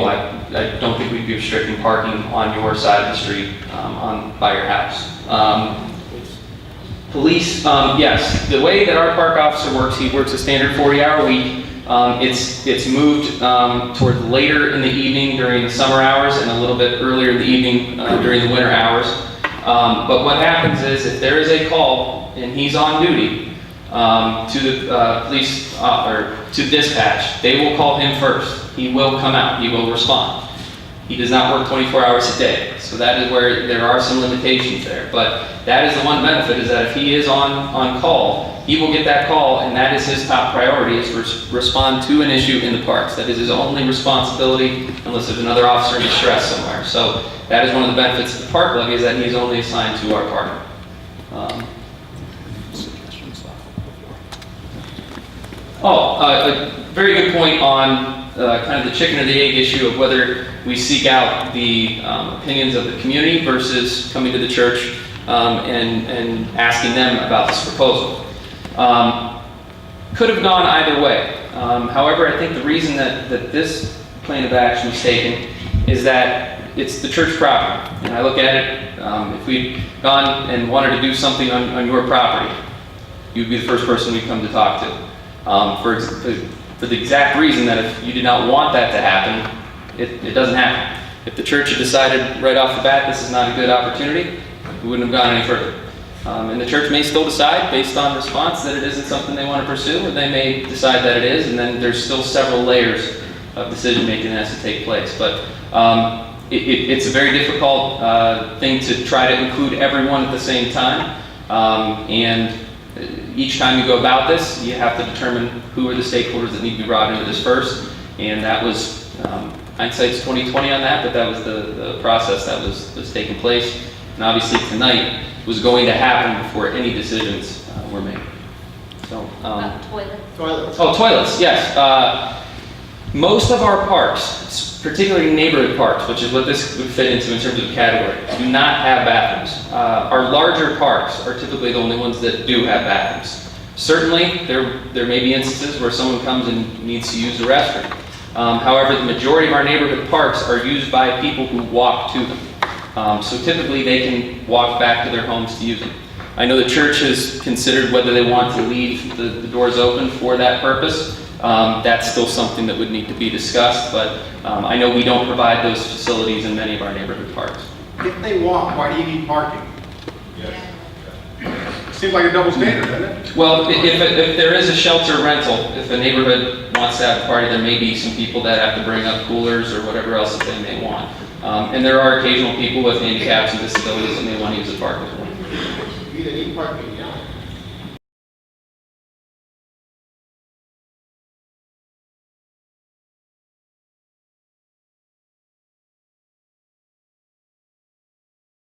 I don't think we'd be restricting parking on your side of the street, by your house. Police, yes, the way that our park officer works, he works a standard 40-hour week. It's moved toward later in the evening during the summer hours and a little bit earlier in the evening during the winter hours. But what happens is if there is a call and he's on duty to the police or to dispatch, they will call him first. He will come out. He will respond. He does not work 24 hours a day, so that is where there are some limitations there. But that is the one benefit, is that if he is on call, he will get that call, and that is his top priority, is to respond to an issue in the parks. That is his only responsibility, unless there's another officer in distress somewhere. So that is one of the benefits of the park levy, is that he's only assigned to our park. A very good point on kind of the chicken or the egg issue of whether we seek out the opinions of the community versus coming to the church and asking them about this proposal. Could have gone either way. However, I think the reason that this plan of action was taken is that it's the church property. And I look at it, if we'd gone and wanted to do something on your property, you'd be the first person we'd come to talk to. For the exact reason that if you did not want that to happen, it doesn't happen. If the church had decided right off the bat this is not a good opportunity, we wouldn't have gone any further. And the church may still decide, based on response, that it isn't something they want to pursue, or they may decide that it is, and then there's still several layers of decision-making that has to take place. But it's a very difficult thing to try to include everyone at the same time. And each time you go about this, you have to determine who are the stakeholders that need to be brought into this first. And that was, hindsight's 20/20 on that, but that was the process that was taking place. And obviously tonight was going to happen before any decisions were made. So, Toilets. Oh, toilets, yes. Most of our parks, particularly neighborhood parks, which is what this would fit into in terms of category, do not have bathrooms. Our larger parks are typically the only ones that do have bathrooms. Certainly, there may be instances where someone comes and needs to use the restroom. However, the majority of our neighborhood parks are used by people who walk to them. So typically they can walk back to their homes to use them. I know the church has considered whether they want to leave the doors open for that purpose. That's still something that would need to be discussed, but I know we don't provide those facilities in many of our neighborhood parks. If they walk, why do you need parking? Seems like a double standard, doesn't it? Well, if there is a shelter rental, if a neighborhood wants to have a party, there may be some people that have to bring up coolers or whatever else that they may want. And there are occasional people with handicaps and disabilities that may want to use the park as well. You need parking, yeah.